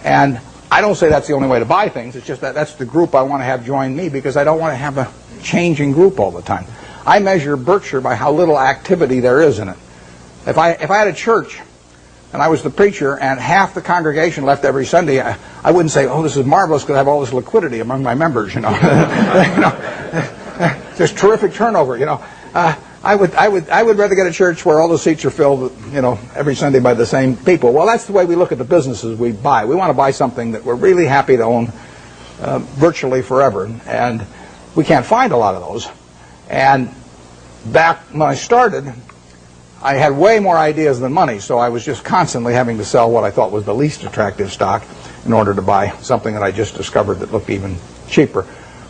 And I don't say that's the only way to buy things. It's just that that's the group I want to have join me, because I don't want to have a changing group all the time. I measure Berkshire by how little activity there is in it. If I had a church and I was the preacher and half the congregation left every Sunday, I wouldn't say, oh, this is marvelous because I have all this liquidity among my members, you know. There's terrific turnover, you know. I would rather get a church where all the seats are filled, you know, every Sunday by the same people. Well, that's the way we look at the businesses we buy. We want to buy something that we're really happy to own virtually forever, and we can't find a lot of those. And back when I started, I had way more ideas than money, so I was just constantly having to sell what I thought was the least attractive stock in order to buy something that I just discovered that looked even cheaper.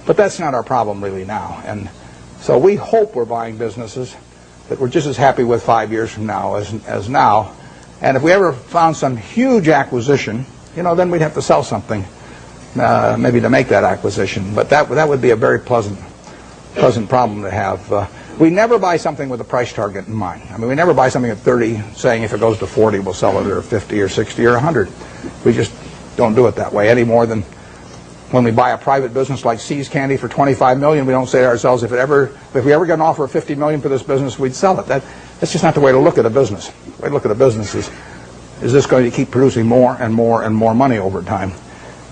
But that's not our problem really now. And so we hope we're buying businesses that we're just as happy with 5 years from now as now. And if we ever found some huge acquisition, you know, then we'd have to sell something maybe to make that acquisition. But that would be a very pleasant problem to have. We never buy something with a price target in mind. I mean, we never buy something at 30 saying if it goes to 40 we'll sell it, or 50 or 60 or 100. We just don't do it that way any more than when we buy a private business like See's Candy for $25 million. We don't say to ourselves, if we ever get an offer of $50 million for this business, we'd sell it. That's just not the way to look at a business. The way to look at a business is this going to keep producing more and more and more money over time?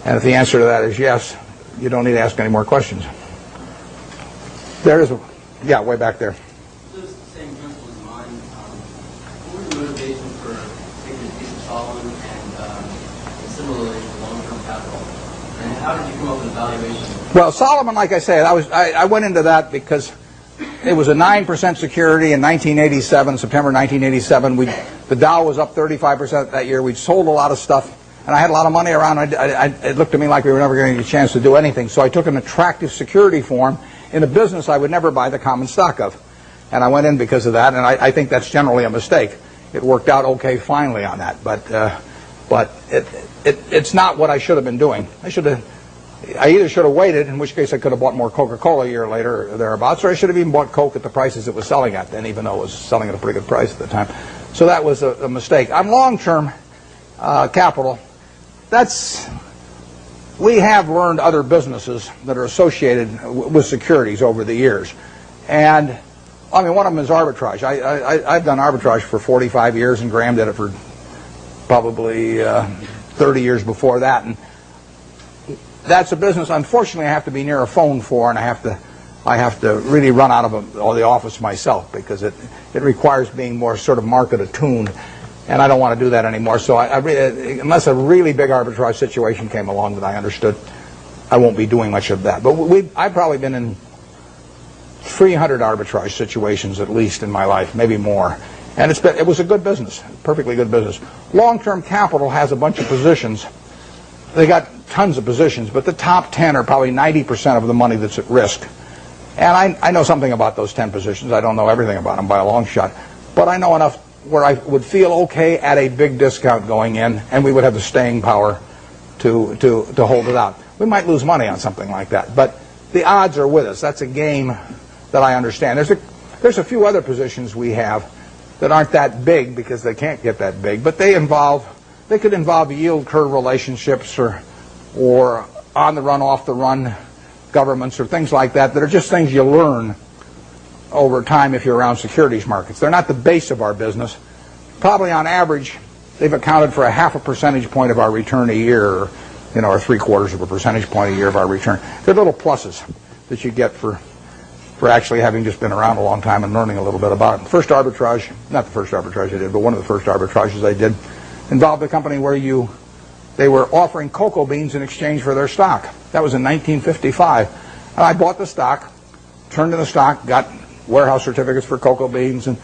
And if the answer to that is yes, you don't need to ask any more questions. There is a... Yeah, way back there. Those same principles in mind, what was the motivation for taking a piece of Solomon and similarly for long-term capital? And how did you come up with a valuation? Well, Solomon, like I said, I went into that because it was a 9% security in 1987, September 1987. The Dow was up 35% that year. We'd sold a lot of stuff, and I had a lot of money around. It looked to me like we were never going to get a chance to do anything. So I took an attractive security form in a business I would never buy the common stock of. And I went in because of that, and I think that's generally a mistake. It worked out okay finally on that, but it's not what I should have been doing. I either should have waited, in which case I could have bought more Coca-Cola a year later or thereabouts, or I should have even bought Coke at the prices it was selling at then, even though it was selling at a pretty good price at the time. So that was a mistake. On long-term capital, we have learned other businesses that are associated with securities over the years. And, I mean, one of them is arbitrage. I've done arbitrage for 45 years, and Graham did it for probably 30 years before that. And that's a business, unfortunately, I have to be near a phone for, and I have to really run out of the office myself, because it requires being more sort of market attuned. And I don't want to do that anymore. So unless a really big arbitrage situation came along that I understood, I won't be doing much of that. But I've probably been in 300 arbitrage situations at least in my life, maybe more. And it was a good business, perfectly good business. Long-term capital has a bunch of positions. They got tons of positions, but the top 10 are probably 90% of the money that's at risk. And I know something about those 10 positions. I don't know everything about them by a long shot, but I know enough where I would feel okay at a big discount going in, and we would have the staying power to hold it out. We might lose money on something like that, but the odds are with us. That's a game that I understand. There's a few other positions we have that aren't that big because they can't get that big, but they could involve yield curve relationships or on the run, off the run governments or things like that are just things you learn over time if you're around securities markets. They're not the base of our business. Probably on average, they've accounted for a half a percentage point of our return a year, or 3/4 of a percentage point a year of our return. They're little pluses that you get for actually having just been around a long time and learning a little bit about it. The first arbitrage, not the first arbitrage I did, but one of the first arbitrages I did, involved a company where they were offering cocoa beans in exchange for their stock. That was in 1955. And I bought the stock, turned in the stock, got warehouse certificates for cocoa beans, and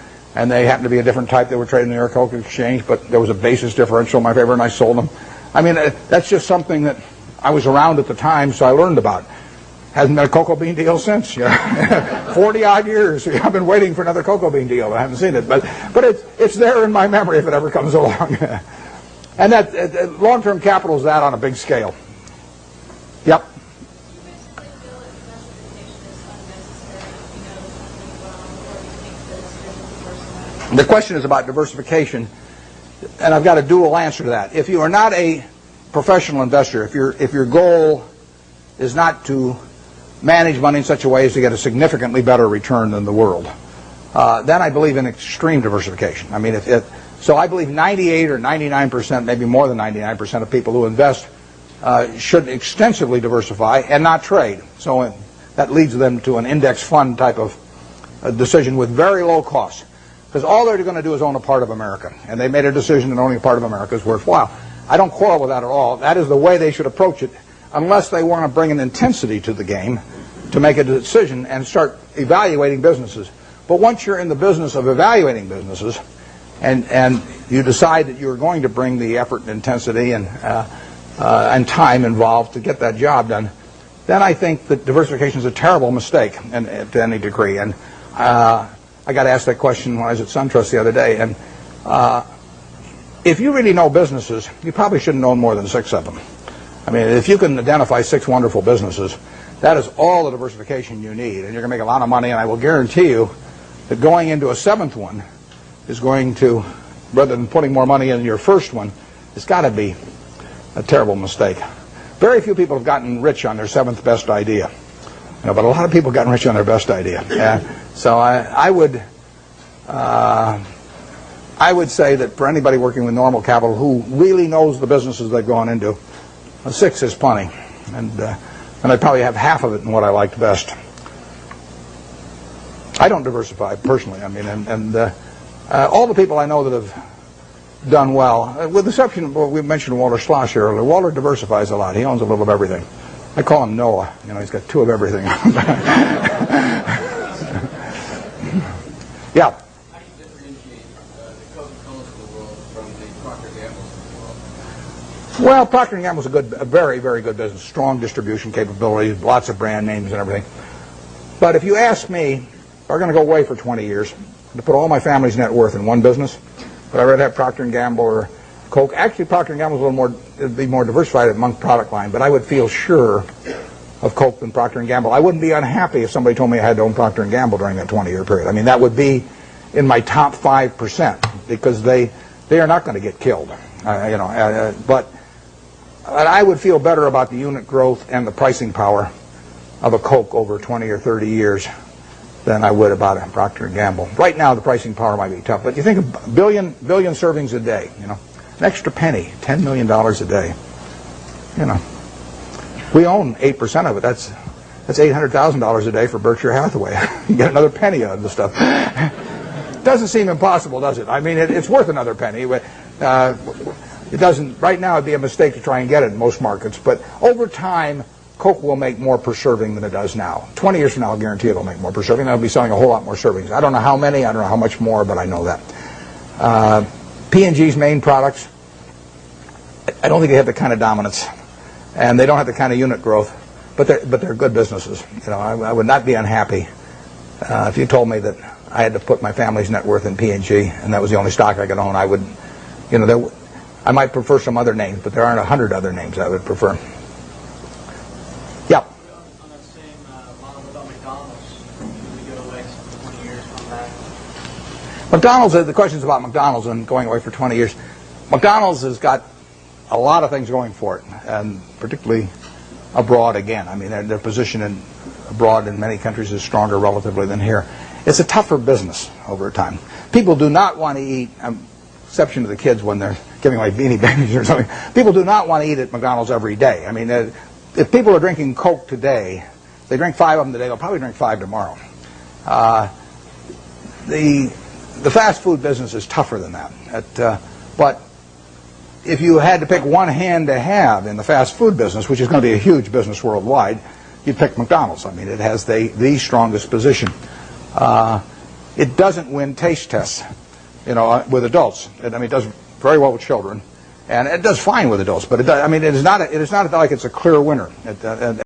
they happened to be a different type. They were trading in the New York Cocoa Exchange, but there was a basis differential in my favor, and I sold them. I mean, that's just something that I was around at the time, so I learned about. Hasn't been a cocoa bean deal since. 40-odd years. I've been waiting for another cocoa bean deal. I haven't seen it, but it's there in my memory if it ever comes along. And that long-term capital is that on a big scale. Yep. The question is about diversification, and I've got a dual answer to that. If you are not a professional investor, if your goal is not to manage money in such a way as to get a significantly better return than the world, then I believe in extreme diversification. I mean, so I believe 98 or 99%, maybe more than 99% of people who invest should extensively diversify and not trade. So that leads them to an index fund type of decision with very low costs. Because all they're going to do is own a part of America. And they made a decision that owning a part of America is worthwhile. I don't quarrel with that at all. That is the way they should approach it, unless they want to bring an intensity to the game to make a decision and start evaluating businesses. But once you're in the business of evaluating businesses and you decide that you're going to bring the effort and intensity and time involved to get that job done, then I think that diversification is a terrible mistake to any degree. And I got asked that question when I was at SunTrust the other day. And if you really know businesses, you probably shouldn't own more than 6 of them. I mean, if you can identify 6 wonderful businesses, that is all the diversification you need. And you're going to make a lot of money. And I will guarantee you that going into a 7th one is going to, rather than putting more money in your first one, it's got to be a terrible mistake. Very few people have gotten rich on their 7th best idea. But a lot of people have gotten rich on their best idea. So I would say that for anybody working with normal capital who really knows the businesses they've gone into, a 6 is plenty. And I'd probably have half of it in what I liked best. I don't diversify personally. I mean, and all the people I know that have done well, with the exception of, well, we mentioned Walter Schloss here earlier. Walter diversifies a lot. He owns a little of everything. I call him Noah. He's got 2 of everything. Yeah. How do you differentiate the Coca-Colas of the world from the Procter & Gamble's of the world? Well, Procter & Gamble's a very, very good business. Strong distribution capability, lots of brand names and everything. But if you ask me, if I'm going to go away for 20 years, to put all my family's net worth in one business, would I rather have Procter & Gamble or Coke? Actually, Procter & Gamble's a little more, it'd be more diversified among product line, but I would feel sure of Coke than Procter & Gamble. I wouldn't be unhappy if somebody told me I had to own Procter & Gamble during that 20-year period. I mean, that would be in my top 5% because they are not going to get killed. But I would feel better about the unit growth and the pricing power of a Coke over 20 or 30 years than I would about a Procter & Gamble. Right now, the pricing power might be tough, but you think of a billion servings a day, an extra penny, $10 million a day, We own 8% of it. That's $800,000 a day for Berkshire Hathaway. You get another penny out of the stuff. Doesn't seem impossible, does it? I mean, it's worth another penny. It doesn't. Right now, it'd be a mistake to try and get it in most markets. But over time, Coke will make more per serving than it does now. 20 years from now, I'll guarantee it'll make more per serving. They'll be selling a whole lot more servings. I don't know how many. I don't know how much more, but I know that. P&G's main products, I don't think they have the kind of dominance. And they don't have the kind of unit growth, but they're good businesses. I would not be unhappy if you told me that I had to put my family's net worth in P&G and that was the only stock I could own. I would, I might prefer some other names, but there aren't 100 other names I would prefer. Yeah. On that same model about McDonald's, should we go away for 20 years, come back? McDonald's. The question's about McDonald's and going away for 20 years. McDonald's has got a lot of things going for it, and particularly abroad again. I mean, their position abroad in many countries is stronger relatively than here. It's a tougher business over time. People do not want to eat, exception to the kids when they're giving away Beanie Babies or something, people do not want to eat at McDonald's every day. I mean, if people are drinking Coke today, if they drink 5 of them today, they'll probably drink 5 tomorrow. The fast food business is tougher than that. But if you had to pick one hand to have in the fast food business, which is going to be a huge business worldwide, you'd pick McDonald's. I mean, it has the strongest position. It doesn't win taste tests, with adults. It does very well with children, and it does fine with adults. But it is not like it's a clear winner. And